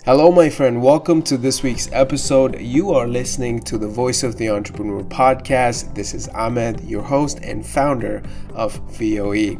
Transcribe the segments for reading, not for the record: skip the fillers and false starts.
Hello, my friend. Welcome to this week's episode. You are listening to the Voice of the Entrepreneur podcast. This is Ahmed, your host and founder of VOE.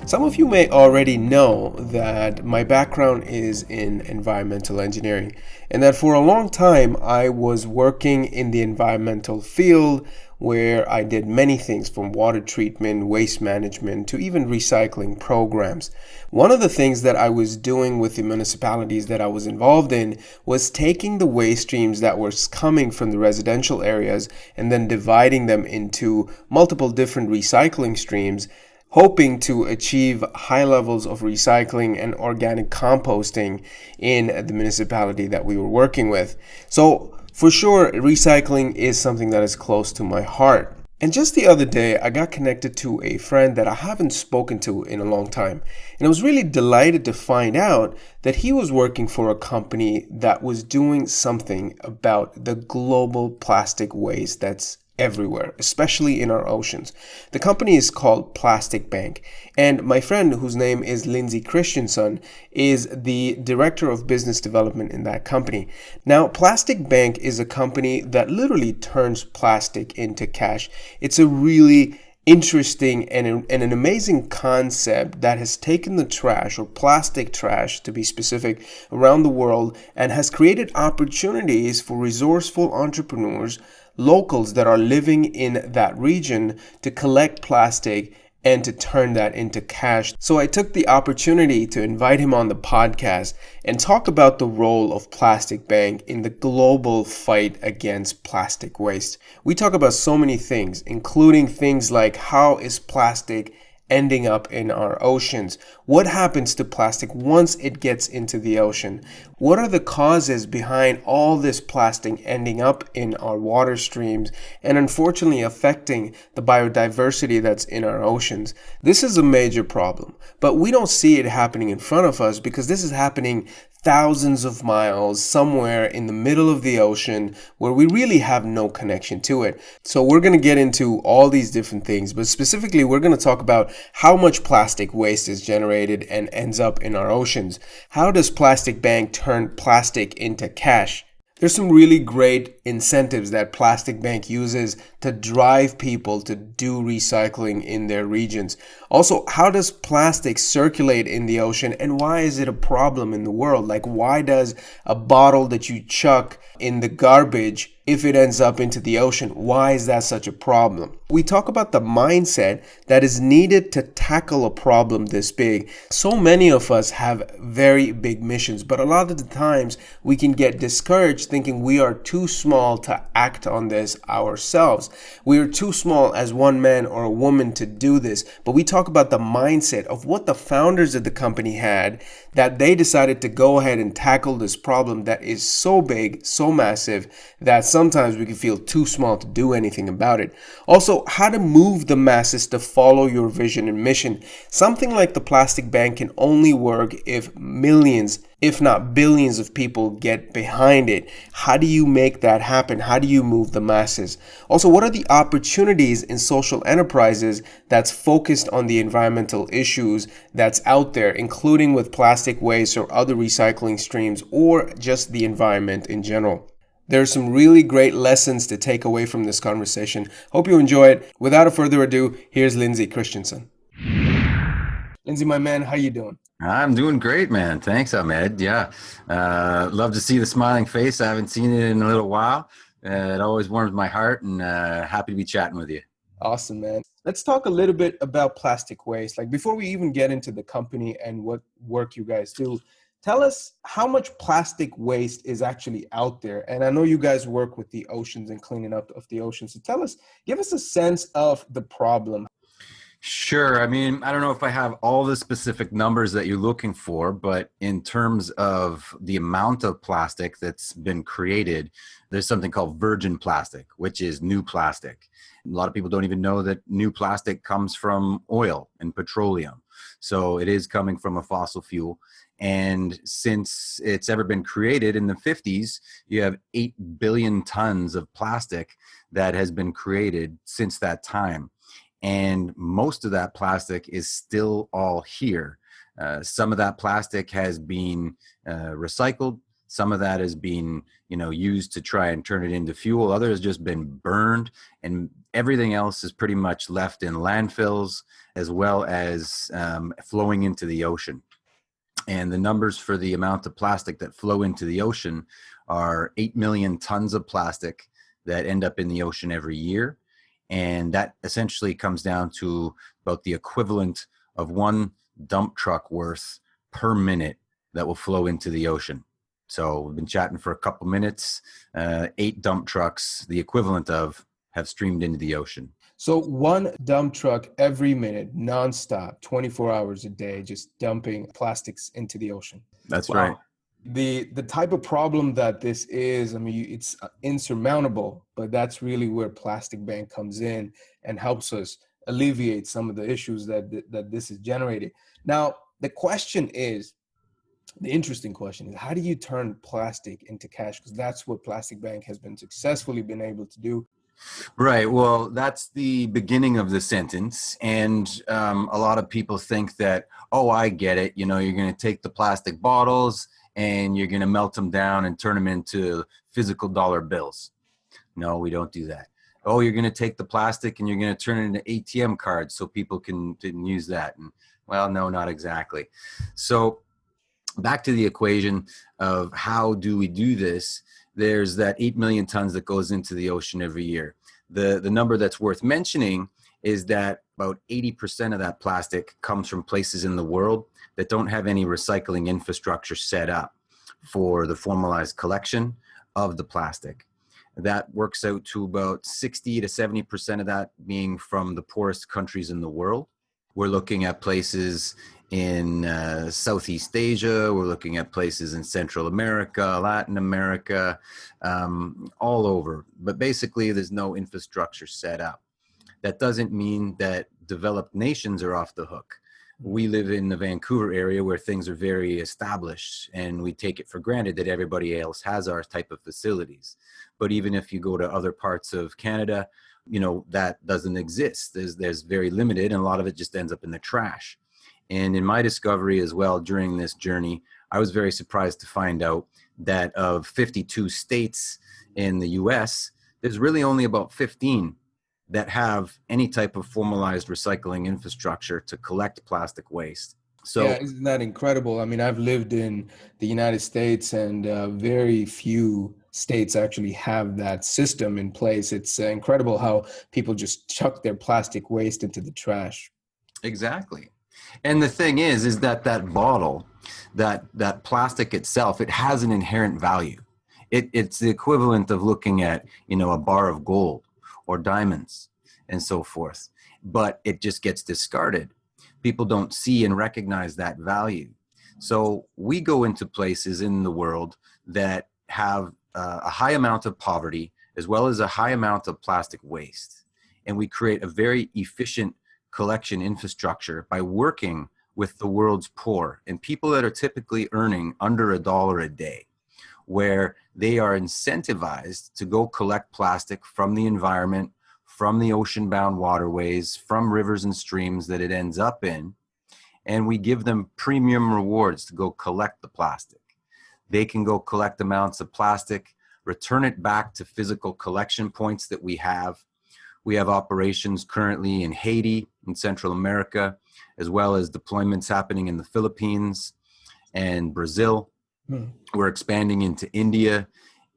Some of you may already know that my background is in environmental engineering, and that for a long time I was working in the environmental field where I did many things from water treatment, waste management, to even recycling programs. One of the things that I was doing with the municipalities that I was involved in was taking the waste streams that were coming from the residential areas and then dividing them into multiple different recycling streams, hoping to achieve high levels of recycling and organic composting in the municipality that we were working with. So for sure, recycling is something that is close to my heart. And just the other day, I got connected to a friend that I haven't spoken to in a long time. And I was really delighted to find out that he was working for a company that was doing something about the global plastic waste that's everywhere, especially in our oceans. The company is called Plastic Bank, and my friend, whose name is Lindsay Christianson, is the director of business development in that company. Now, Plastic Bank is a company that literally turns plastic into cash. It's a really interesting and an amazing concept that has taken the trash, or plastic trash to be specific, around the world and has created opportunities for resourceful entrepreneurs, locals that are living in that region, to collect plastic and to turn that into cash. So I took the opportunity to invite him on the podcast and talk about the role of Plastic Bank in the global fight against plastic waste. We talk about so many things, including things like how is plastic ending up in our oceans? What happens to plastic once it gets into the ocean? What are the causes behind all this plastic ending up in our water streams and unfortunately affecting the biodiversity that's in our oceans? This is a major problem, but we don't see it happening in front of us because this is happening thousands of miles somewhere in the middle of the ocean where we really have no connection to it. So we're going to get into all these different things, but specifically we're going to talk about how much plastic waste is generated and ends up in our oceans. How does Plastic Bank turn plastic into cash? There's some really great incentives that Plastic Bank uses to drive people to do recycling in their regions. Also, how does plastic circulate in the ocean and why is it a problem in the world? Like, why does a bottle that you chuck in the garbage, if it ends up into the ocean, why is that such a problem? We talk about the mindset that is needed to tackle a problem this big. So many of us have very big missions, but a lot of the times we can get discouraged thinking we are too small to act on this ourselves. We are too small as one man or a woman to do this. But we talk about the mindset of what the founders of the company had, that they decided to go ahead and tackle this problem that is so big, so massive, that sometimes we can feel too small to do anything about it. Also, how to move the masses to follow your vision and mission. Something like the Plastic Bank can only work if millions, if not billions of people get behind it. How do you make that happen? How do you move the masses? Also, what are the opportunities in social enterprises that's focused on the environmental issues that's out there, including with plastic waste or other recycling streams or just the environment in general? There are some really great lessons to take away from this conversation. Hope you enjoy it. Without further ado, here's Lindsay Christianson. Lindsay, my man, how you doing? I'm doing great, man. Thanks, Ahmed. Yeah. Love to see the smiling face. I haven't seen it in a little while. It always warms my heart, and happy to be chatting with you. Awesome, man. Let's talk a little bit about plastic waste. Like, before we even get into the company and what work you guys do, tell us how much plastic waste is actually out there. And I know you guys work with the oceans and cleaning up of the oceans. So give us a sense of the problem. Sure. I mean, I don't know if I have all the specific numbers that you're looking for, but in terms of the amount of plastic that's been created, there's something called virgin plastic, which is new plastic. A lot of people don't even know that new plastic comes from oil and petroleum. So it is coming from a fossil fuel. And since it's ever been created in the 50s, you have 8 billion tons of plastic that has been created since that time. And most of that plastic is still all here. Some of that plastic has been recycled. Some of that has been, used to try and turn it into fuel. Others has just been burned, and everything else is pretty much left in landfills as well as flowing into the ocean. And the numbers for the amount of plastic that flow into the ocean are 8 million tons of plastic that end up in the ocean every year. And that essentially comes down to about the equivalent of one dump truck worth per minute that will flow into the ocean. So we've been chatting for a couple minutes. 8 dump trucks, the equivalent of, have streamed into the ocean. So one dump truck every minute, nonstop, 24 hours a day, just dumping plastics into the ocean. That's right. The type of problem that this is, it's insurmountable, but that's really where Plastic Bank comes in and helps us alleviate some of the issues that this is generating. Now, the interesting question is, how do you turn plastic into cash? Because that's what Plastic Bank has been successfully been able to do. Right. Well, that's the beginning of the sentence. And a lot of people think that, oh, I get it. You're going to take the plastic bottles and you're going to melt them down and turn them into physical dollar bills. No, we don't do that. Oh, you're going to take the plastic and you're going to turn it into ATM cards so people can use that. And well, no, not exactly. So back to the equation of how do we do this? There's that 8 million tons that goes into the ocean every year. The number that's worth mentioning is that about 80% of that plastic comes from places in the world that don't have any recycling infrastructure set up for the formalized collection of the plastic. That works out to about 60 to 70% of that being from the poorest countries in the world. We're looking at places in Southeast Asia, we're looking at places in Central America, Latin America, all over. But basically, there's no infrastructure set up. That doesn't mean that developed nations are off the hook. We live in the Vancouver area where things are very established, and we take it for granted that everybody else has our type of facilities. But even if you go to other parts of Canada, that doesn't exist. There's very limited, and a lot of it just ends up in the trash. And in my discovery as well during this journey, I was very surprised to find out that of 52 states in the US, there's really only about 15 that have any type of formalized recycling infrastructure to collect plastic waste. So, yeah, isn't that incredible? I've lived in the United States, and very few states actually have that system in place. It's incredible how people just chuck their plastic waste into the trash. Exactly. And the thing is that bottle, that plastic itself, it has an inherent value. It's the equivalent of looking at, a bar of gold or diamonds and so forth, but it just gets discarded. People don't see and recognize that value. So we go into places in the world that have a high amount of poverty as well as a high amount of plastic waste. And we create a very efficient collection infrastructure by working with the world's poor and people that are typically earning under $1 a day, where they are incentivized to go collect plastic from the environment, from the ocean-bound waterways, from rivers and streams that it ends up in, and we give them premium rewards to go collect the plastic. They can go collect amounts of plastic, return it back to physical collection points that we have. We have operations currently in Haiti, in Central America, as well as deployments happening in the Philippines and Brazil. We're expanding into India,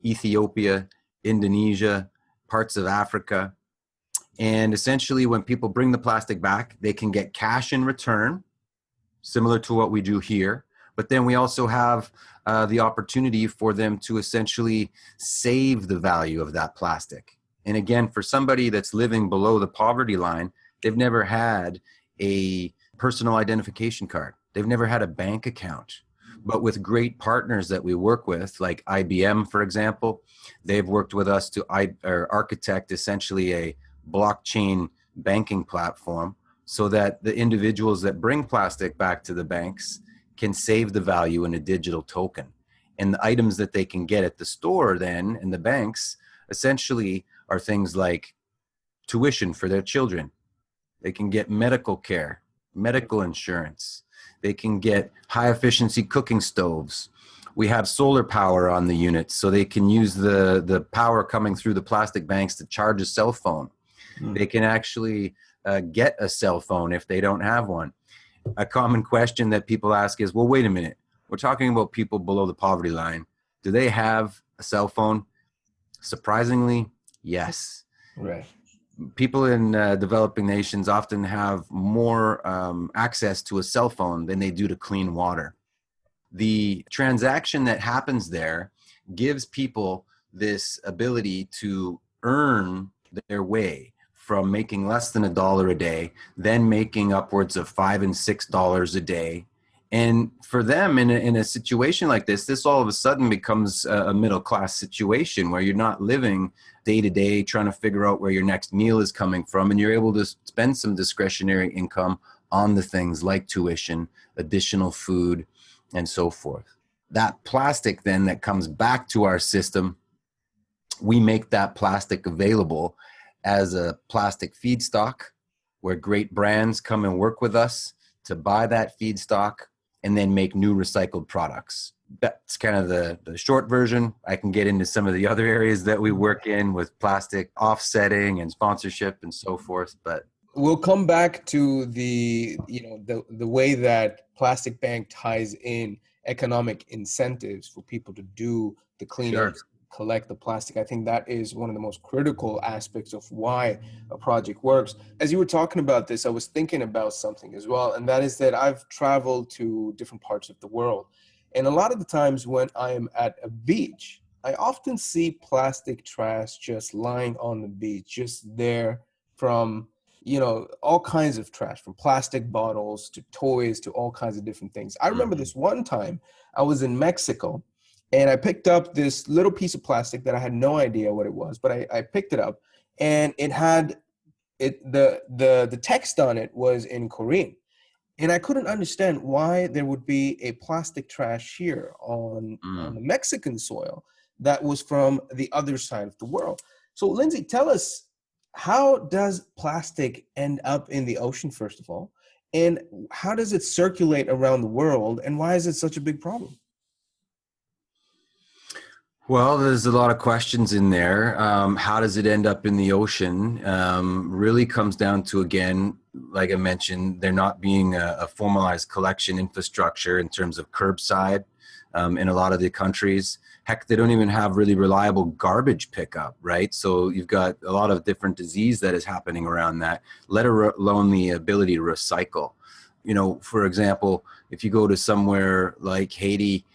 Ethiopia, Indonesia, parts of Africa. And essentially, when people bring the plastic back, they can get cash in return, similar to what we do here. But then we also have the opportunity for them to essentially save the value of that plastic. And again, for somebody that's living below the poverty line, they've never had a personal identification card. They've never had a bank account. But with great partners that we work with, like IBM, for example, they've worked with us to architect essentially a blockchain banking platform so that the individuals that bring plastic back to the banks can save the value in a digital token. And the items that they can get at the store then in the banks essentially are things like tuition for their children. They can get medical care, medical insurance. They can get high efficiency cooking stoves We have solar power on the units, so they can use the power coming through the plastic banks to charge a cell phone. They can actually get a cell phone if they don't have one. A common question that people ask is, well, wait a minute. We're talking about people below the poverty line. Do they have a cell phone? Surprisingly, yes. Right. People in developing nations often have more access to a cell phone than they do to clean water. The transaction that happens there gives people this ability to earn their way from making less than $1 a day, then making upwards of $5 and $6 a day. And for them in a situation like this all of a sudden becomes a middle class situation where you're not living day to day trying to figure out where your next meal is coming from, and you're able to spend some discretionary income on the things like tuition, additional food, and so forth. That plastic then that comes back to our system, we make that plastic available as a plastic feedstock, where great brands come and work with us to buy that feedstock and then make new recycled products. That's kind of the short version. I can get into some of the other areas that we work in with plastic offsetting and sponsorship and so forth, but we'll come back to the way that plastic bank ties in economic incentives for people to do the cleanups, sure. collect the plastic. I think that is one of the most critical aspects of why a project works. As you were talking about this, I was thinking about something as well, and that is that I've traveled to different parts of the world. And a lot of the times when I am at a beach, I often see plastic trash just lying on the beach, just there, from all kinds of trash, from plastic bottles to toys to all kinds of different things. I remember this one time I was in Mexico, and I picked up this little piece of plastic that I had no idea what it was, but I picked it up, and it had the text on it was in Korean. And I couldn't understand why there would be a plastic trash here on the Mexican soil that was from the other side of the world. So Lindsay, tell us, how does plastic end up in the ocean, first of all? And how does it circulate around the world? And why is it such a big problem? Well, there's a lot of questions in there. How does it end up in the ocean? Really comes down to, again, like I mentioned, there not being a formalized collection infrastructure in terms of curbside in a lot of the countries. Heck, they don't even have really reliable garbage pickup, right? So you've got a lot of different disease that is happening around that, let alone the ability to recycle. For example, if you go to somewhere like Haiti,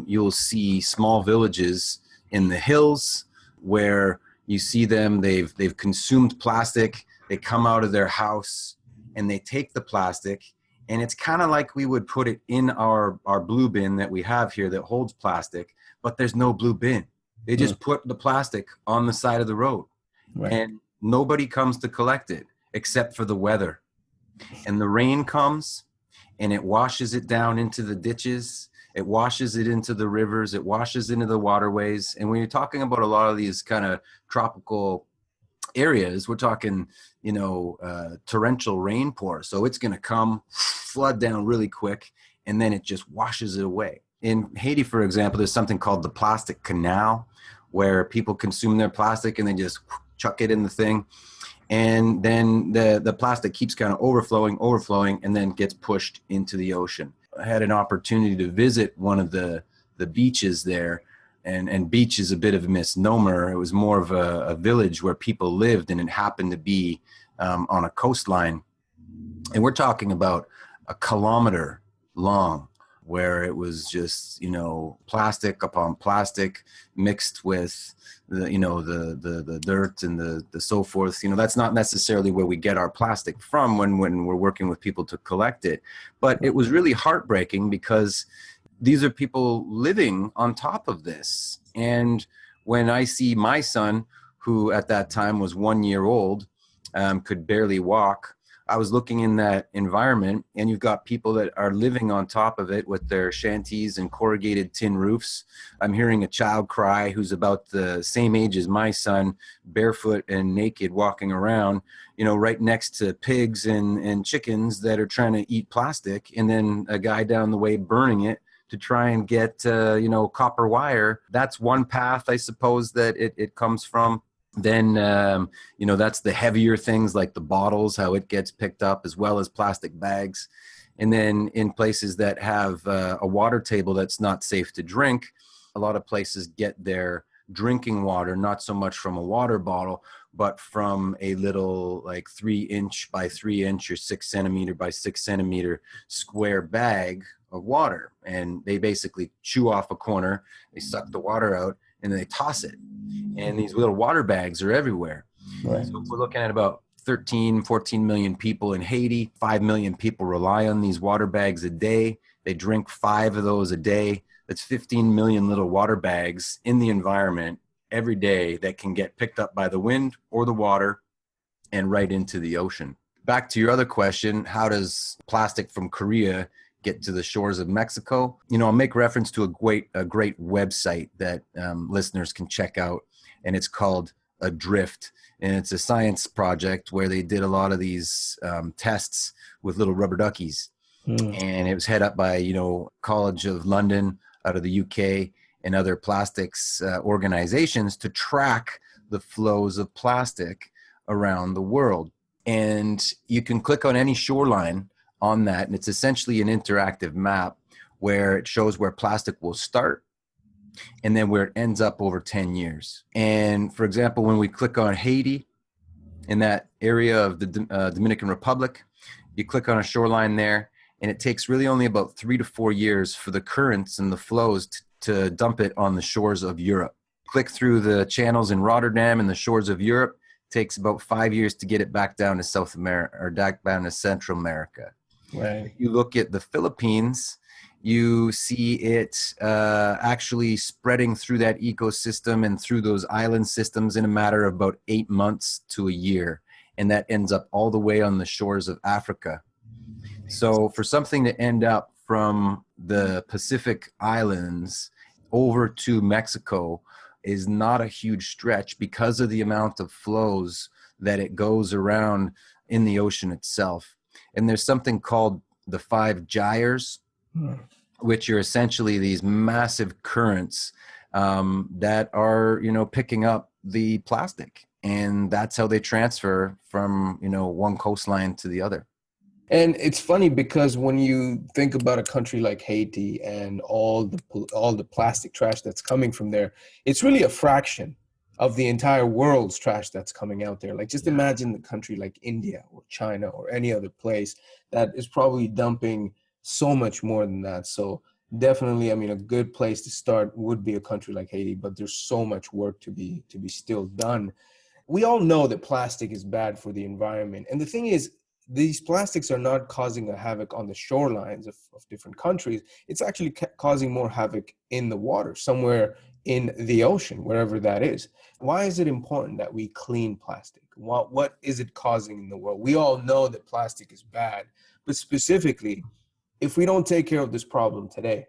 you'll see small villages in the hills where you see them, they've consumed plastic, they come out of their house and they take the plastic, and it's kind of like we would put it in our blue bin that we have here that holds plastic, but there's no blue bin. They just put the plastic on the side of the road, right, and nobody comes to collect it except for the weather. And the rain comes and it washes it down into the ditches. It washes it into the rivers. It washes into the waterways. And when you're talking about a lot of these kind of tropical areas, we're talking, torrential rainpour. So it's going to come, flood down really quick, and then it just washes it away. In Haiti, for example, there's something called the plastic canal, where people consume their plastic and they just chuck it in the thing. And then the plastic keeps kind of overflowing, and then gets pushed into the ocean. I had an opportunity to visit one of the beaches there, and beach is a bit of a misnomer. It was more of a village where people lived, and it happened to be on a coastline. And we're talking about a kilometer long, where it was just, plastic upon plastic mixed with the dirt and the so forth. That's not necessarily where we get our plastic from when we're working with people to collect it. But it was really heartbreaking because these are people living on top of this. And when I see my son, who at that time was 1 year old, could barely walk, I was looking in that environment, and you've got people that are living on top of it with their shanties and corrugated tin roofs. I'm hearing a child cry who's about the same age as my son, barefoot and naked, walking around, right next to pigs and chickens that are trying to eat plastic, and then a guy down the way burning it to try and get, copper wire. That's one path, I suppose, that it comes from. Then, that's the heavier things like the bottles, how it gets picked up, as well as plastic bags. And then in places that have a water table that's not safe to drink, a lot of places get their drinking water, not so much from a water bottle, but from a little like 3-inch by 3-inch or 6 centimeter by 6 centimeter square bag of water. And they basically chew off a corner, they suck the water out, and they toss it. And these little water bags are everywhere. Right. So we're looking at about 13, 14 million people in Haiti. 5 million people rely on these water bags a day. They drink 5 of those a day. That's 15 million little water bags in the environment every day that can get picked up by the wind or the water and right into the ocean. Back to your other question, how does plastic from Korea get to the shores of Mexico? I'll make reference to a great website that listeners can check out, and it's called Adrift. And it's a science project where they did a lot of these tests with little rubber duckies. And it was head up by, College of London out of the UK and other plastics organizations to track the flows of plastic around the world. And you can click on any shoreline on that, and it's essentially an interactive map where it shows where plastic will start and then where it ends up over 10 years. And for example, when we click on Haiti, in that area of the Dominican Republic, you click on a shoreline there, and it takes really only about 3 to 4 years for the currents and the flows to dump it on the shores of Europe. Click through the channels in Rotterdam and the shores of Europe, it takes about 5 years to get it back down to South America or back down to Central America. Right. You look at the Philippines, you see it actually spreading through that ecosystem and through those island systems in a matter of about 8 months to a year. And that ends up all the way on the shores of Africa. So for something to end up from the Pacific Islands over to Mexico is not a huge stretch because of the amount of flows that it goes around in the ocean itself. And there's something called the 5 gyres, which are essentially these massive currents that are, picking up the plastic. And that's how they transfer from, one coastline to the other. And it's funny because when you think about a country like Haiti and all the plastic trash that's coming from there, it's really a fraction of the entire world's trash that's coming out there. Like, just imagine the country like India or China or any other place that is probably dumping so much more than that. So definitely, a good place to start would be a country like Haiti, but there's so much work to be still done. We all know that plastic is bad for the environment. And the thing is, these plastics are not causing a havoc on the shorelines of different countries. It's actually causing more havoc in the water, somewhere in the ocean, wherever that is. Why is it important that we clean plastic? What is it causing in the world? We all know that plastic is bad, but specifically, if we don't take care of this problem today,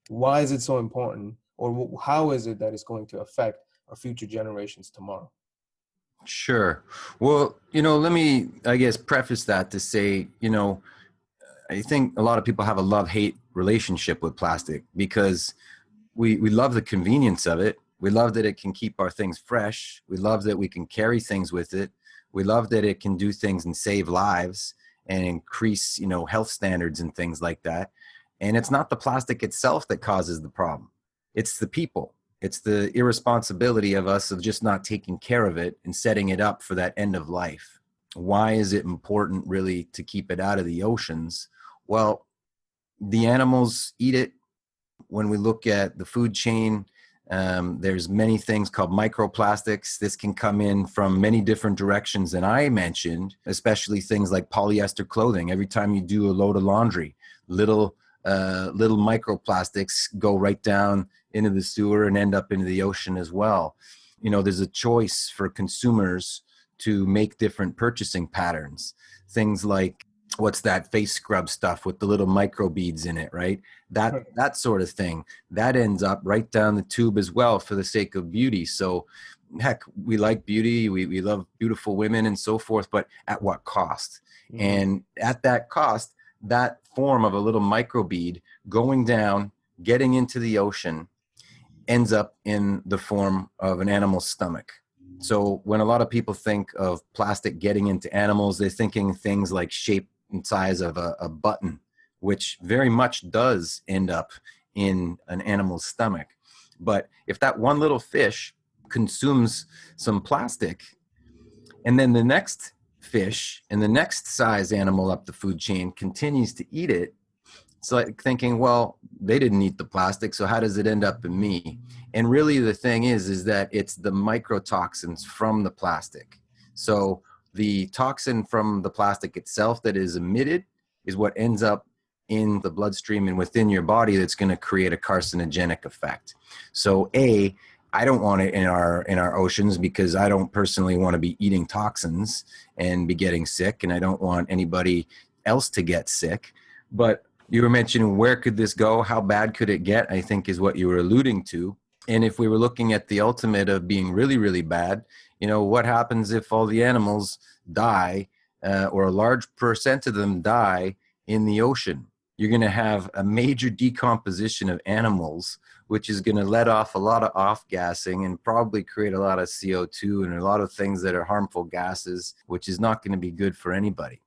why is it so important? Or how is it that it's going to affect our future generations tomorrow? Sure. Well, let me, preface that to say, I think a lot of people have a love-hate relationship with plastic because we love the convenience of it. We love that it can keep our things fresh. We love that we can carry things with it. We love that it can do things and save lives and increase, health standards and things like that. And it's not the plastic itself that causes the problem. It's the people. It's the irresponsibility of us of just not taking care of it and setting it up for that end of life. Why is it important really to keep it out of the oceans? Well, the animals eat it. When we look at the food chain, there's many things called microplastics. This can come in from many different directions than I mentioned, especially things like polyester clothing. Every time you do a load of laundry, little microplastics go right down into the sewer and end up into the ocean as well. There's a choice for consumers to make different purchasing patterns. Things like, what's that face scrub stuff with the little micro beads in it, right? That sort of thing. That ends up right down the tube as well for the sake of beauty. So heck, we like beauty. We love beautiful women and so forth, but at what cost? Mm-hmm. And at that cost, that form of a little microbead going down getting into the ocean ends up in the form of an animal's stomach. So when a lot of people think of plastic getting into animals, they're thinking things like shape and size of a button, which very much does end up in an animal's stomach. But if that one little fish consumes some plastic, and then the next fish and the next size animal up the food chain continues to eat it, it's like thinking, well, they didn't eat the plastic, so how does it end up in me? And really the thing is that it's the microtoxins from the plastic. So the toxin from the plastic itself that is emitted is what ends up in the bloodstream and within your body that's going to create a carcinogenic effect. So I don't want it in our oceans because I don't personally want to be eating toxins and be getting sick, and I don't want anybody else to get sick. But you were mentioning, where could this go? How bad could it get? I think is what you were alluding to. And if we were looking at the ultimate of being really, really bad, what happens if all the animals die or a large percent of them die in the ocean? You're going to have a major decomposition of animals, which is going to let off a lot of off-gassing and probably create a lot of CO2 and a lot of things that are harmful gases, which is not going to be good for anybody.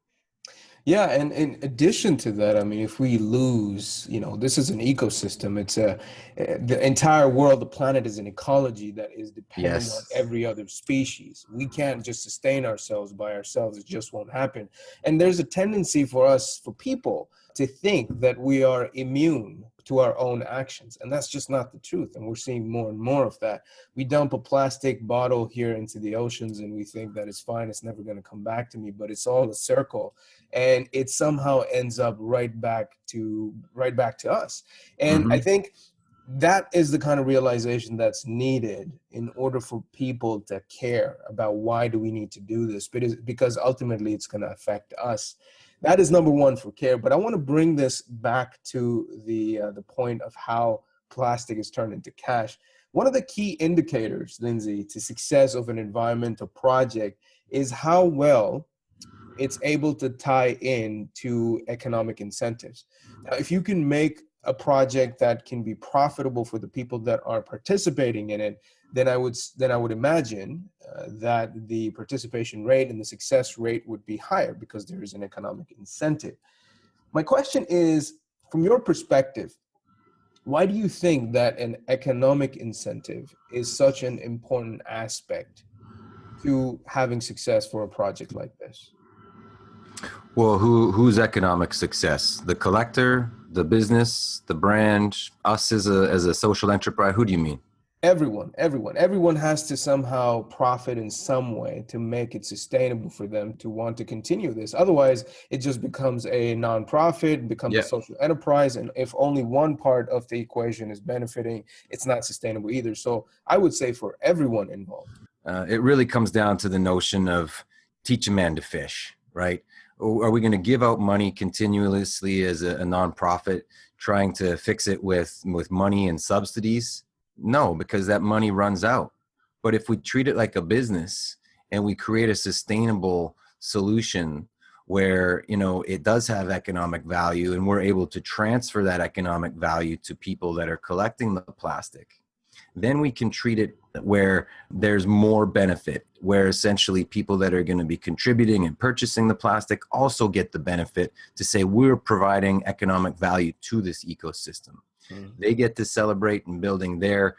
Yeah, and in addition to that, I mean, if we lose, this is an ecosystem. It's the entire world, the planet is an ecology that is dependent on Yes. every other species. We can't just sustain ourselves by ourselves. It just won't happen. And there's a tendency for us, for people, to think that we are immune to our own actions. And that's just not the truth. And we're seeing more and more of that. We dump a plastic bottle here into the oceans and we think that it's fine. It's never going to come back to me, but it's all a circle. And it somehow ends up right back to us. And I think that is the kind of realization that's needed in order for people to care about why do we need to do this, because ultimately it's going to affect us. That is number one for care. But I want to bring this back to the point of how plastic is turned into cash. One of the key indicators, Lindsay, to success of an environmental project is how well it's able to tie in to economic incentives. Now, if you can make a project that can be profitable for the people that are participating in it, then I would imagine that the participation rate and the success rate would be higher because there is an economic incentive. My question is, from your perspective, why do you think that an economic incentive is such an important aspect to having success for a project like this? Well, who's economic success? The collector, the business, the brand, us as a social enterprise? Who do you mean? Everyone has to somehow profit in some way to make it sustainable for them to want to continue this. Otherwise, it just becomes a nonprofit, becomes a social enterprise. And if only one part of the equation is benefiting, it's not sustainable either. So I would say for everyone involved. It really comes down to the notion of teach a man to fish, right? Are we going to give out money continuously as a nonprofit, trying to fix it with money and subsidies? No, because that money runs out. But if we treat it like a business and we create a sustainable solution where, it does have economic value and we're able to transfer that economic value to people that are collecting the plastic, then we can treat it where there's more benefit, where essentially people that are going to be contributing and purchasing the plastic also get the benefit to say we're providing economic value to this ecosystem. They get to celebrate and building their,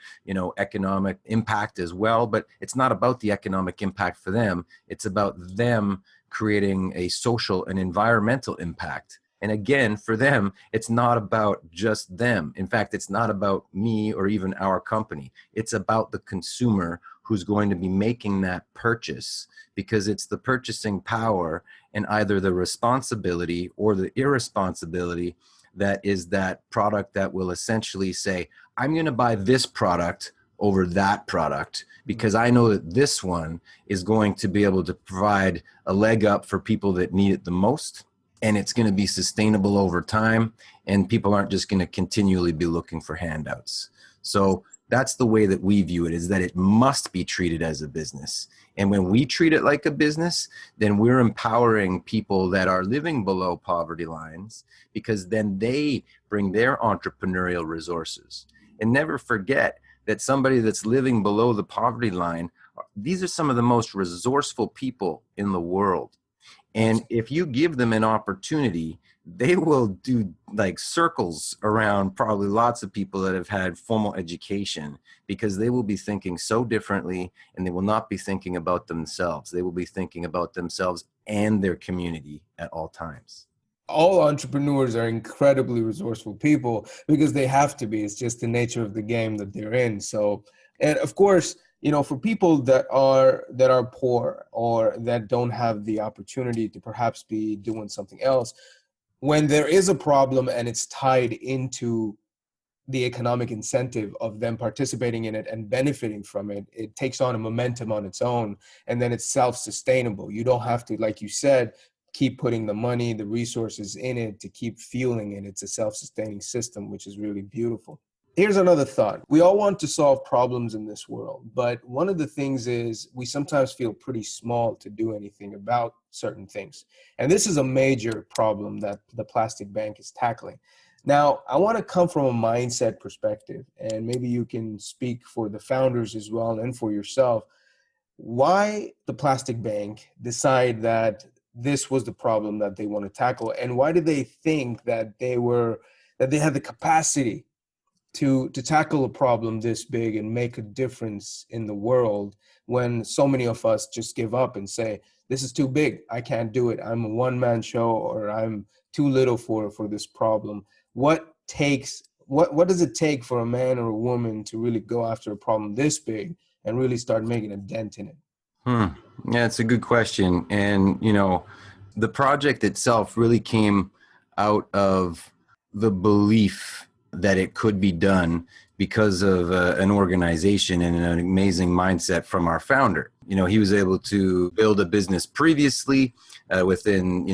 economic impact as well, but it's not about the economic impact for them. It's about them creating a social and environmental impact. And again, for them, it's not about just them. In fact, it's not about me or even our company. It's about the consumer who's going to be making that purchase, because it's the purchasing power and either the responsibility or the irresponsibility that is that product that will essentially say, I'm going to buy this product over that product because I know that this one is going to be able to provide a leg up for people that need it the most. And it's going to be sustainable over time, and people aren't just going to continually be looking for handouts. So That's the way that we view it, is that it must be treated as a business. And when we treat it like a business, then we're empowering people that are living below poverty lines, because then they bring their entrepreneurial resources. And never forget that somebody that's living below the poverty line, these are some of the most resourceful people in the world. And if you give them an opportunity, they will do like circles around probably lots of people that have had formal education, because they will be thinking so differently, and they will not be thinking about themselves. They will be thinking about themselves and their community at all times. All entrepreneurs are incredibly resourceful people because they have to be. It's just the nature of the game that they're in. So, and of course, for people that are poor or that don't have the opportunity to perhaps be doing something else, when there is a problem and it's tied into the economic incentive of them participating in it and benefiting from it, it takes on a momentum on its own, and then it's self-sustainable. You don't have to, like you said, keep putting the money, the resources in it to keep fueling it. It's a self-sustaining system, which is really beautiful. Here's another thought. We all want to solve problems in this world, but one of the things is we sometimes feel pretty small to do anything about certain things. And this is a major problem that the plastic bank is tackling. Now, I want to come from a mindset perspective, and maybe you can speak for the founders as well and for yourself. Why the plastic bank decide that this was the problem that they want to tackle, and why did they think that they had the capacity to tackle a problem this big and make a difference in the world, when so many of us just give up and say, this is too big, I can't do it, I'm a one-man show, or I'm too little for this problem? What does it take for a man or a woman to really go after a problem this big and really start making a dent in it? Yeah, it's a good question. And, the project itself really came out of the belief that it could be done because of an organization and an amazing mindset from our founder. He was able to build a business previously within,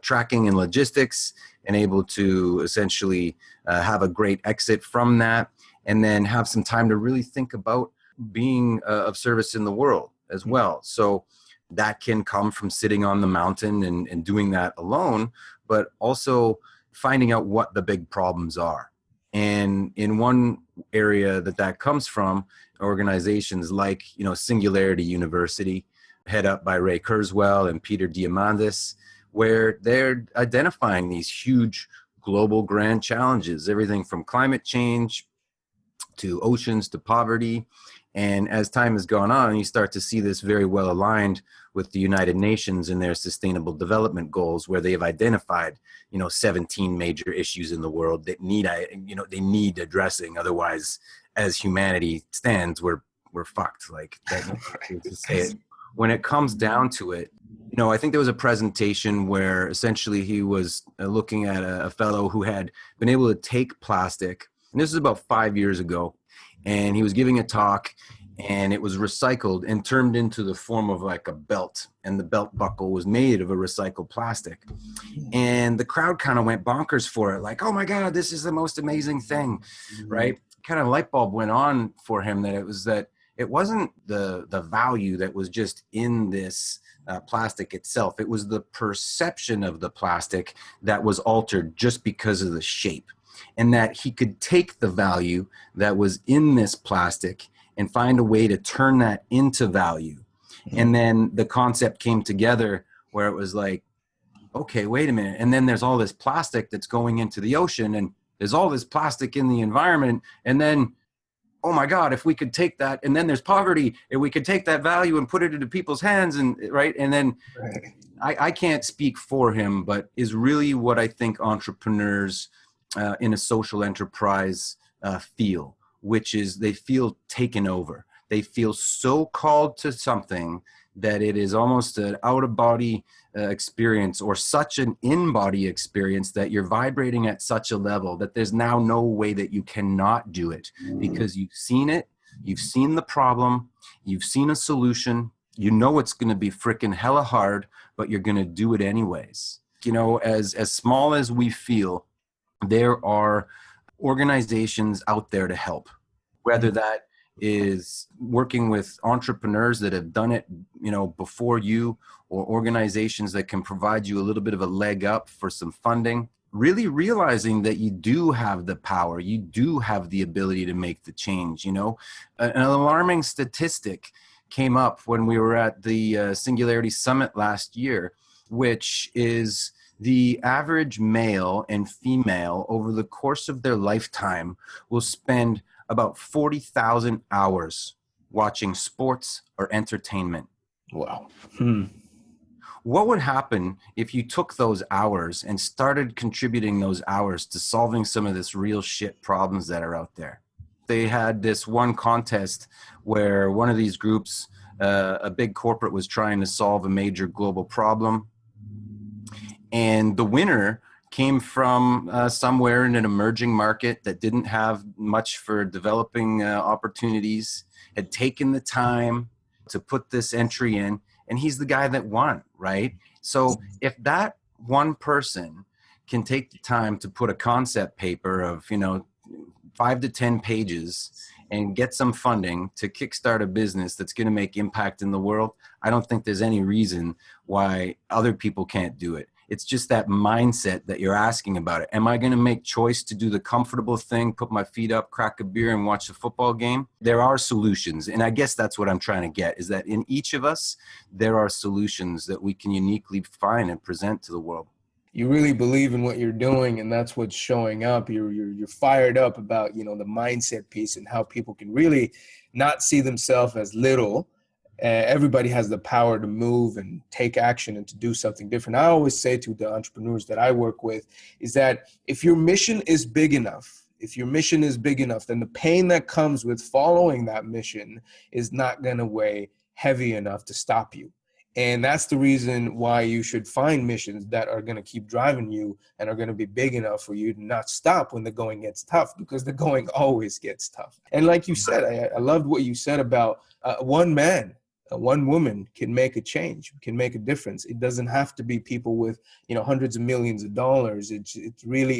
tracking and logistics, and able to essentially have a great exit from that, and then have some time to really think about being of service in the world as well. So that can come from sitting on the mountain and doing that alone, but also finding out what the big problems are. And in one area that comes from, organizations like, Singularity University, head up by Ray Kurzweil and Peter Diamandis, where they're identifying these huge global grand challenges, everything from climate change to oceans to poverty. And as time has gone on, you start to see this very well aligned with the United Nations and their sustainable development goals, where they have identified, 17 major issues in the world that they need addressing. Otherwise, as humanity stands, we're fucked. Like that, to say it. When it comes down to it, I think there was a presentation where essentially he was looking at a fellow who had been able to take plastic, and this is about 5 years ago, and he was giving a talk, and it was recycled and turned into the form of like a belt, and the belt buckle was made of a recycled plastic. And the crowd kind of went bonkers for it, like, oh my God, this is the most amazing thing, right? Kind of light bulb went on for him that it wasn't the value that was just in this plastic itself. It was the perception of the plastic that was altered just because of the shape. And that he could take the value that was in this plastic and find a way to turn that into value. And then the concept came together where it was like, okay, wait a minute. And then there's all this plastic that's going into the ocean, and there's all this plastic in the environment. And then, oh my God, if we could take that, and then there's poverty, and we could take that value and put it into people's hands, and right. And then I can't speak for him, but is really what I think entrepreneurs in a social enterprise feel, which is they feel taken over. They feel so called to something that it is almost an out-of-body experience, or such an in-body experience that you're vibrating at such a level that there's now no way that you cannot do it, because you've seen it, you've seen the problem, you've seen a solution, it's going to be freaking hella hard, but you're going to do it anyways. As small as we feel, there are organizations out there to help. whether that is working with entrepreneurs that have done it, before you, or organizations that can provide you a little bit of a leg up for some funding. Really realizing that you do have the power, you do have the ability to make the change. An alarming statistic came up when we were at the Singularity Summit last year, which is the average male and female over the course of their lifetime will spend about 40,000 hours watching sports or entertainment. Wow. What would happen if you took those hours and started contributing those hours to solving some of this real shit problems that are out there? They had this one contest where one of these groups, a big corporate, was trying to solve a major global problem. And the winner came from somewhere in an emerging market that didn't have much for developing opportunities, had taken the time to put this entry in, and he's the guy that won, right? So if that one person can take the time to put a concept paper of, 5 to 10 pages and get some funding to kickstart a business that's going to make impact in the world, I don't think there's any reason why other people can't do it. It's just that mindset that you're asking about it. Am I going to make choice to do the comfortable thing, put my feet up, crack a beer, and watch a football game? There are solutions. And I guess that's what I'm trying to get, is that in each of us, there are solutions that we can uniquely find and present to the world. You really believe in what you're doing, and that's what's showing up. You're fired up about, the mindset piece and how people can really not see themselves as little. Everybody has the power to move and take action and to do something different. I always say to the entrepreneurs that I work with is that if your mission is big enough, then the pain that comes with following that mission is not going to weigh heavy enough to stop you. And that's the reason why you should find missions that are going to keep driving you and are going to be big enough for you to not stop when the going gets tough, because the going always gets tough. And like you said, I loved what you said about one man, one woman can make a change, can make a difference. It doesn't have to be people with, hundreds of millions of dollars. It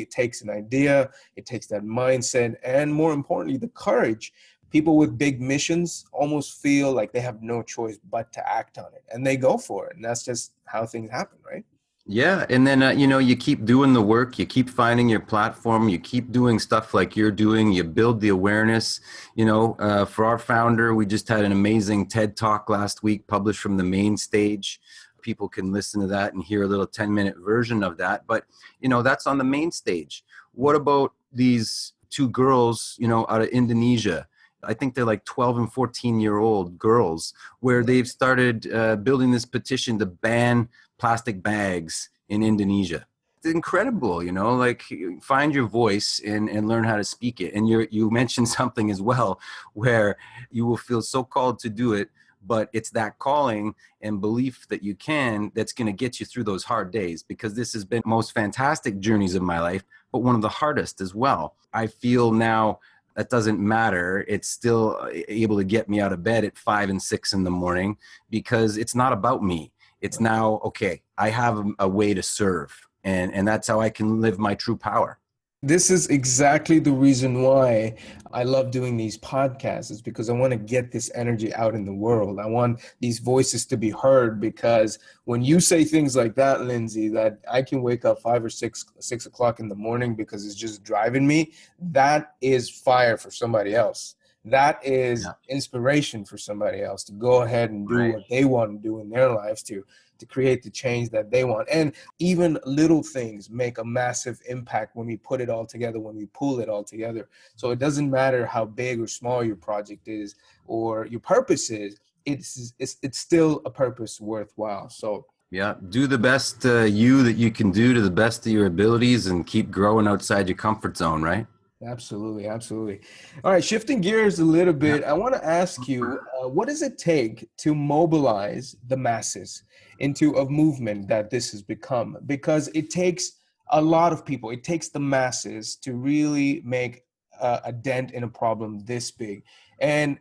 takes an idea. It takes that mindset. And more importantly, the courage. People with big missions almost feel like they have no choice but to act on it, and they go for it. And that's just how things happen, right? Yeah. And then, you keep doing the work, you keep finding your platform, you keep doing stuff like you're doing, you build the awareness. For our founder, we just had an amazing TED Talk last week published from the main stage. People can listen to that and hear a little 10-minute version of that. But, that's on the main stage. What about these two girls, out of Indonesia? I think they're like 12 and 14-year-old girls, where they've started building this petition to ban plastic bags in Indonesia. It's incredible, like, find your voice and learn how to speak it. And you mentioned something as well, where you will feel so called to do it, but it's that calling and belief that you can that's going to get you through those hard days, because this has been the most fantastic journeys of my life, but one of the hardest as well. I feel now that doesn't matter. It's still able to get me out of bed at 5 and 6 in the morning, because it's not about me. It's now, okay, I have a way to serve, and that's how I can live my true power. This is exactly the reason why I love doing these podcasts, is because I want to get this energy out in the world. I want these voices to be heard, because when you say things like that, Lindsay, that I can wake up 5 or 6 o'clock in the morning because it's just driving me, that is fire for somebody else. That is inspiration for somebody else to go ahead and do what they want to do in their lives to create the change that they want. And even little things make a massive impact when we put it all together, when we pull it all together. So it doesn't matter how big or small your project is or your purpose is, it's still a purpose worthwhile. So yeah, do the best you that you can do to the best of your abilities, and keep growing outside your comfort zone, right? Absolutely. Absolutely. All right. Shifting gears a little bit, I want to ask you, what does it take to mobilize the masses into a movement that this has become? Because it takes a lot of people. It takes the masses to really make a dent in a problem this big. And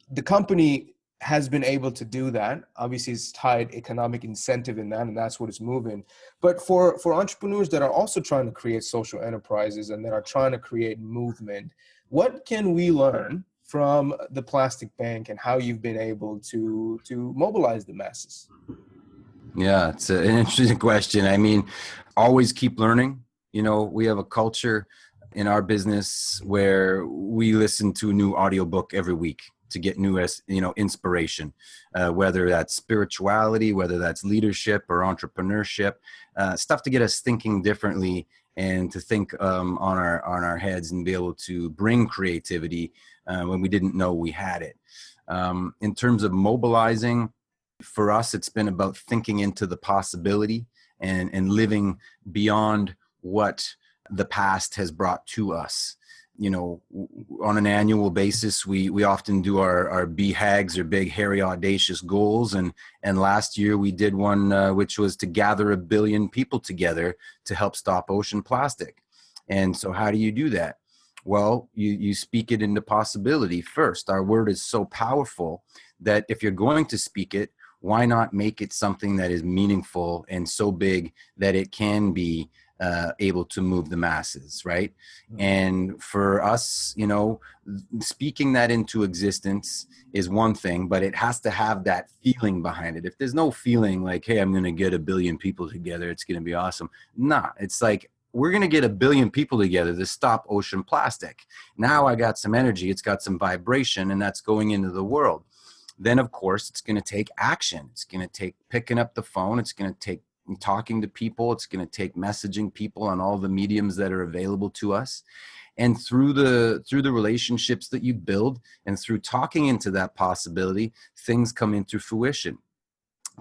the company has been able to do that. Obviously, it's tied economic incentive in that, and that's what it's moving. But for entrepreneurs that are also trying to create social enterprises and that are trying to create movement, what can we learn from the plastic bank and how you've been able to mobilize the masses? Yeah, it's an interesting question. I mean, always keep learning. You know, we have a culture in our business where we listen to a new audiobook every week to get new, inspiration, whether that's spirituality, whether that's leadership or entrepreneurship, stuff to get us thinking differently and to think on our heads and be able to bring creativity when we didn't know we had it. In terms of mobilizing, for us, it's been about thinking into the possibility and living beyond what the past has brought to us. You know, on an annual basis, we often do our BHAGs, or big, hairy, audacious goals. And last year we did one which was to gather 1 billion people together to help stop ocean plastic. And so how do you do that? Well, you speak it into possibility first. Our word is so powerful that if you're going to speak it, why not make it something that is meaningful and so big that it can be able to move the masses, right? And for us, you know, speaking that into existence is one thing, but it has to have that feeling behind it. If there's no feeling like, hey, I'm going to get 1 billion people together, it's going to be awesome. Nah, it's like, we're going to get 1 billion people together to stop ocean plastic. Now I got some energy, it's got some vibration, and that's going into the world. Then, of course, it's going to take action. It's going to take picking up the phone. It's going to take talking to people. It's going to take messaging people on all the mediums that are available to us. And through the relationships that you build and through talking into that possibility, things come into fruition.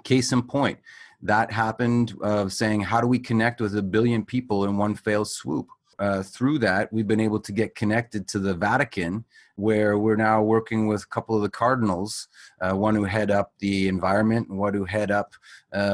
Case in point, that happened saying, how do we connect with 1 billion people in one fell swoop? Through that, we've been able to get connected to the Vatican, where we're now working with a couple of the cardinals, one who head up the environment and one who head up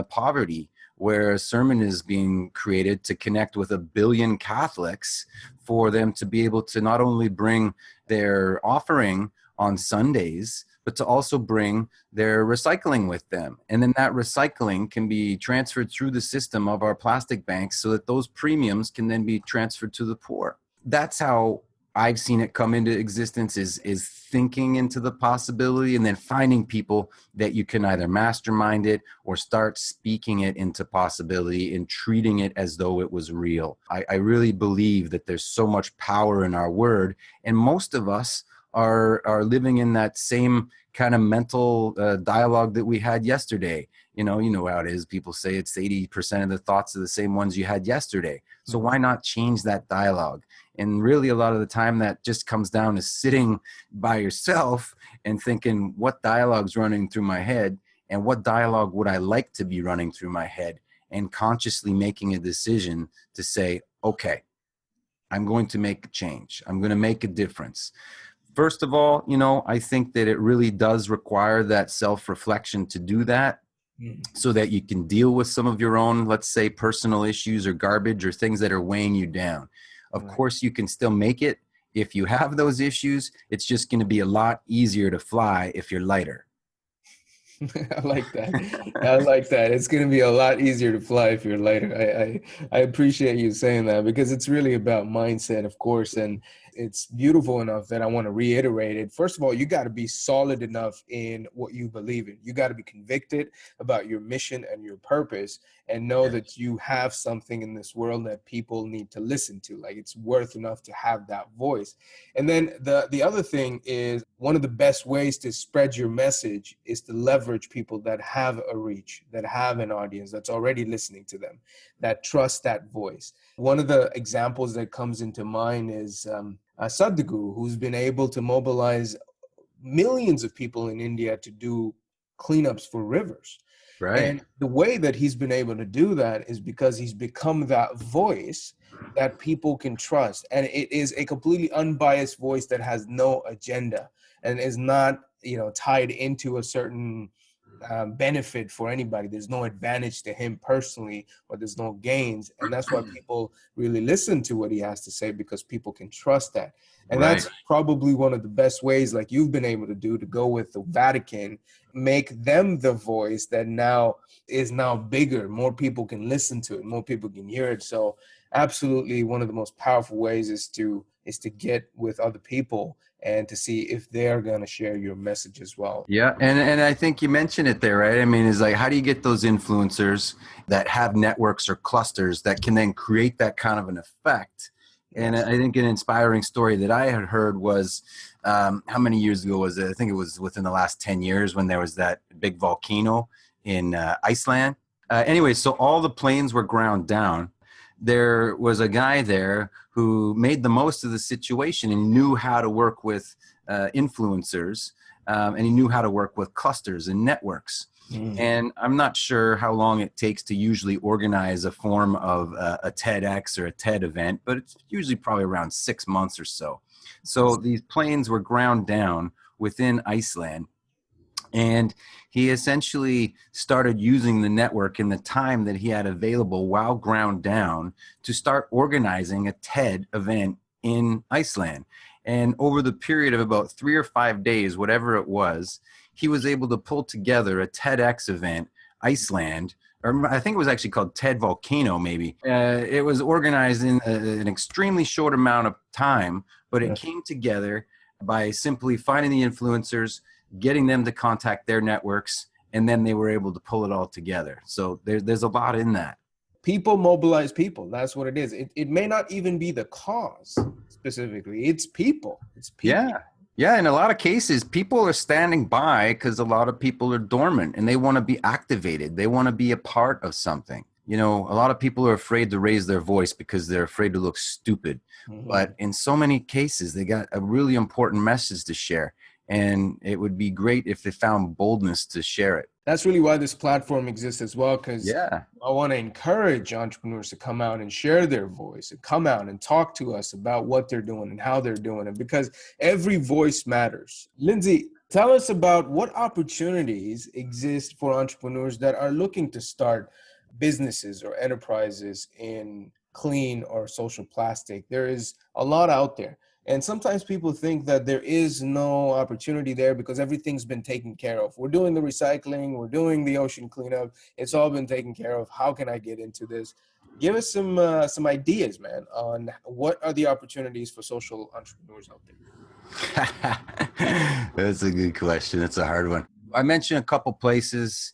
poverty, where a sermon is being created to connect with 1 billion Catholics for them to be able to not only bring their offering on Sundays, but to also bring their recycling with them. And then that recycling can be transferred through the system of our plastic banks so that those premiums can then be transferred to the poor. That's how I've seen it come into existence, is thinking into the possibility and then finding people that you can either mastermind it or start speaking it into possibility and treating it as though it was real. I really believe that there's so much power in our word, and most of us are living in that same kind of mental dialogue that we had yesterday. You know how it is. People say it's 80% of the thoughts are the same ones you had yesterday. So why not change that dialogue? And really, a lot of the time that just comes down to sitting by yourself and thinking, what dialogue's running through my head, and what dialogue would I like to be running through my head, and consciously making a decision to say, okay, I'm going to make a change. I'm going to make a difference. First of all, I think that it really does require that self-reflection to do that, so that you can deal with some of your own, let's say, personal issues or garbage or things that are weighing you down. Of course, you can still make it. If you have those issues, it's just going to be a lot easier to fly if you're lighter. I like that. I like that. It's going to be a lot easier to fly if you're lighter. I appreciate you saying that, because it's really about mindset, of course. And it's beautiful enough that I want to reiterate it. First of all, you got to be solid enough in what you believe in. You got to be convicted about your mission and your purpose, and know that you have something in this world that people need to listen to. Like, it's worth enough to have that voice. And then the other thing is, one of the best ways to spread your message is to leverage people that have a reach, that have an audience that's already listening to them, that trust that voice. One of the examples that comes into mind is Sadhguru, who's been able to mobilize millions of people in India to do cleanups for rivers. Right. And the way that he's been able to do that is because he's become that voice that people can trust. And it is a completely unbiased voice that has no agenda and is not, tied into a certain benefit for anybody. There's no advantage to him personally, or there's no gains. And that's why people really listen to what he has to say, because people can trust that. And Right. that's probably one of the best ways, like you've been able to do, to go with the Vatican, make them the voice that now is now bigger. More people can listen to it, more people can hear it. So absolutely one of the most powerful ways is to get with other people and to see if they're going to share your message as well. Yeah, and I think you mentioned it there, right? I mean, is like, how do you get those influencers that have networks or clusters that can then create that kind of an effect? And Yes. I think an inspiring story that I had heard was, how many years ago was it? I think it was within the last 10 years when there was that big volcano in Iceland. Anyway, so all the planes were ground down. There was a guy there who made the most of the situation and knew how to work with influencers, and he knew how to work with clusters and networks. And I'm not sure how long it takes to usually organize a form of a TEDx or a TED event, but it's usually probably around 6 months or so. So these planes were ground down within Iceland. And he essentially started using the network in the time that he had available while ground down to start organizing a TED event in Iceland. And over the period of about 3 or 5 days, whatever it was, he was able to pull together a TEDx event, Iceland, or I think it was actually called TED Volcano, maybe. It was organized in an extremely short amount of time, but it came together by simply finding the influencers, getting them to contact their networks, and then they were able to pull it all together. So there's a lot in that. People mobilize people. That's what it is. It may not even be the cause specifically. It's people. It's people. Yeah. Yeah. In a lot of cases, people are standing by because a lot of people are dormant and they want to be activated. They want to be a part of something. You know, a lot of people are afraid to raise their voice because they're afraid to look stupid. But in so many cases, they got a really important message to share. And it would be great if they found boldness to share it. That's really why this platform exists as well, because Yeah. I want to encourage entrepreneurs to come out and share their voice and come out and talk to us about what they're doing and how they're doing it, because every voice matters. Lindsay, tell us about what opportunities exist for entrepreneurs that are looking to start businesses or enterprises in clean or social plastic. There is a lot out there. And sometimes people think that there is no opportunity there because everything's been taken care of. We're doing the recycling, we're doing the ocean cleanup. It's all been taken care of. How can I get into this? Give us some ideas, man, on what are the opportunities for social entrepreneurs out there. That's a good question. That's a hard one. I mentioned a couple places.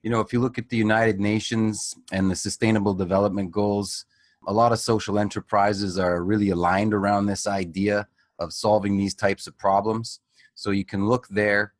You know, if you look at the United Nations and the Sustainable Development Goals, a lot of social enterprises are really aligned around this idea of solving these types of problems. So you can look there.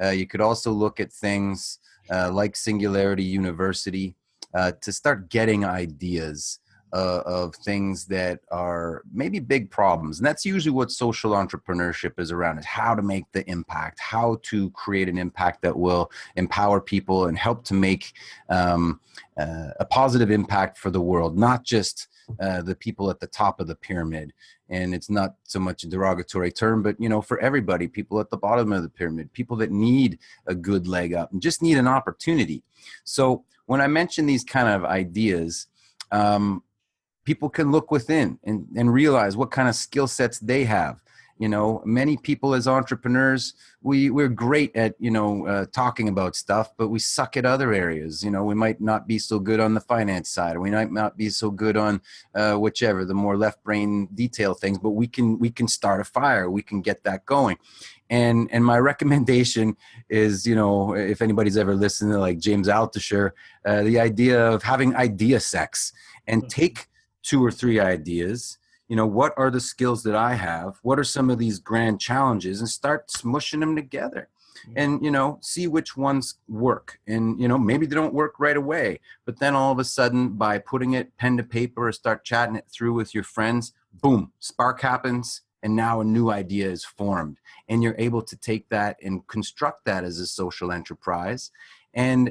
You could also look at things like Singularity University to start getting ideas of things that are maybe big problems. And that's usually what social entrepreneurship is around, is how to make the impact, how to create an impact that will empower people and help to make a positive impact for the world, not just the people at the top of the pyramid. And it's not so much a derogatory term, but, you know, for everybody, people at the bottom of the pyramid, people that need a good leg up and just need an opportunity. So when I mention these kind of ideas, people can look within and realize what kind of skill sets they have. You know, many people as entrepreneurs, we're great at, talking about stuff, but we suck at other areas. You know, we might not be so good on the finance side, or we might not be so good on whichever, the more left brain detail things, but we can start a fire. We can get that going. And my recommendation is, if anybody's ever listened to like James Altucher, the idea of having idea sex, and take 2 or 3 ideas. What are the skills that I have? What are some of these grand challenges? And start smushing them together and, see which ones work. And, maybe they don't work right away, but then all of a sudden, by putting it pen to paper or start chatting it through with your friends, boom, spark happens. And now a new idea is formed, and you're able to take that and construct that as a social enterprise. And,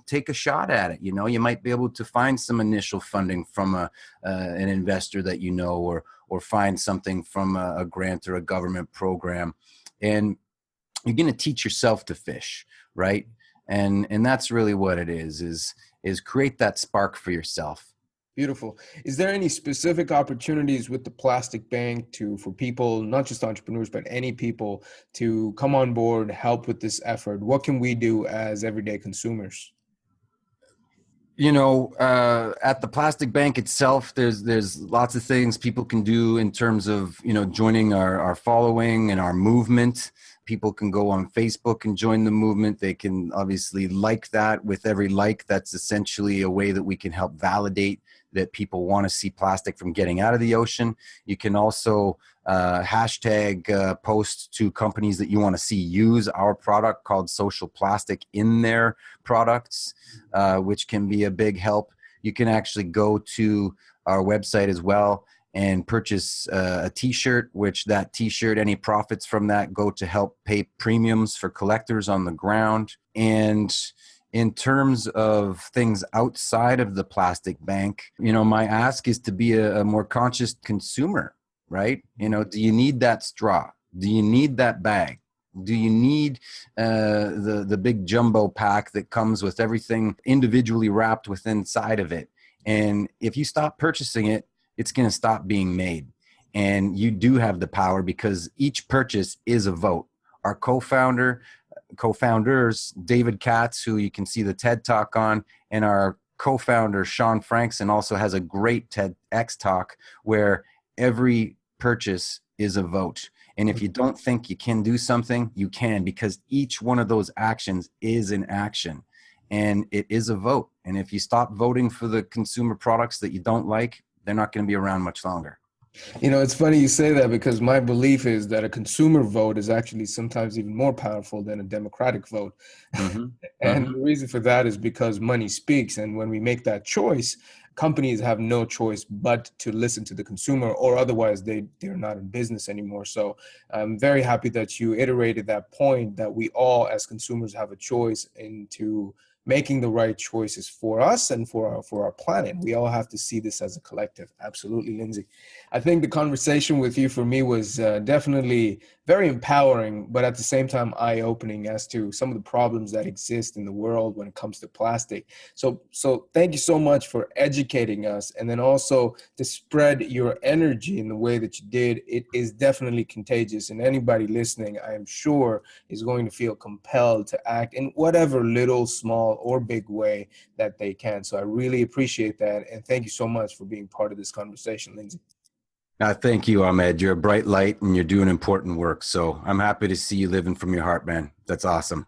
take a shot at it. You might be able to find some initial funding from an investor that or find something from a grant or a government program. And you're going to teach yourself to fish, right? And that's really what it is create that spark for yourself. Beautiful. Is there any specific opportunities with the plastic bank for people, not just entrepreneurs, but any people to come on board, help with this effort? What can we do as everyday consumers? At the plastic bank itself, there's lots of things people can do in terms of, joining our following and our movement. People can go on Facebook and join the movement. They can obviously like that. With every like, that's essentially a way that we can help validate that people want to see plastic from getting out of the ocean. You can also hashtag post to companies that you want to see use our product called social plastic in their products, which can be a big help. You can actually go to our website as well and purchase a t-shirt, which that t-shirt, any profits from that go to help pay premiums for collectors on the ground. And in terms of things outside of the plastic bank, my ask is to be a more conscious consumer, right? Do you need that straw? Do you need that bag? Do you need the big jumbo pack that comes with everything individually wrapped within inside of it? And if you stop purchasing it, it's going to stop being made. And you do have the power, because each purchase is a vote. Our co-founders, David Kratz, who you can see the TED Talk on, and our co-founder, Sean Frankson, also has a great TEDx talk where every purchase is a vote. And if you don't think you can do something, you can, because each one of those actions is an action, and it is a vote. And if you stop voting for the consumer products that you don't like, they're not going to be around much longer. It's funny you say that, because my belief is that a consumer vote is actually sometimes even more powerful than a democratic vote. Mm-hmm. And Mm-hmm. the reason for that is because money speaks. And when we make that choice, companies have no choice but to listen to the consumer, or otherwise they're not in business anymore. So I'm very happy that you iterated that point, that we all as consumers have a choice into making the right choices for us and for our planet. We all have to see this as a collective. Absolutely, Lindsay. I think the conversation with you for me was definitely very empowering, but at the same time eye-opening as to some of the problems that exist in the world when it comes to plastic. So thank you so much for educating us, and then also to spread your energy in the way that you did. It is definitely contagious, and anybody listening, I am sure, is going to feel compelled to act in whatever little, small, or big way that they can. So I really appreciate that, and thank you so much for being part of this conversation, Lindsay. Thank you, Ahmed. You're a bright light and you're doing important work. So I'm happy to see you living from your heart, man. That's awesome.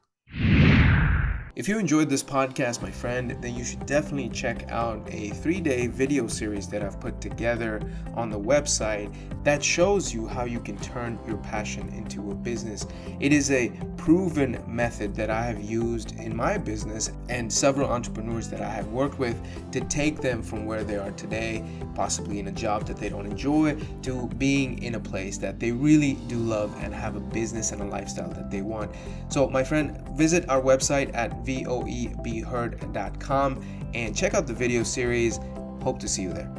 If you enjoyed this podcast, my friend, then you should definitely check out a 3-day video series that I've put together on the website that shows you how you can turn your passion into a business. It is a proven method that I have used in my business and several entrepreneurs that I have worked with to take them from where they are today, possibly in a job that they don't enjoy, to being in a place that they really do love and have a business and a lifestyle that they want. So my friend, visit our website at voebeheard.com and check out the video series. Hope to see you there.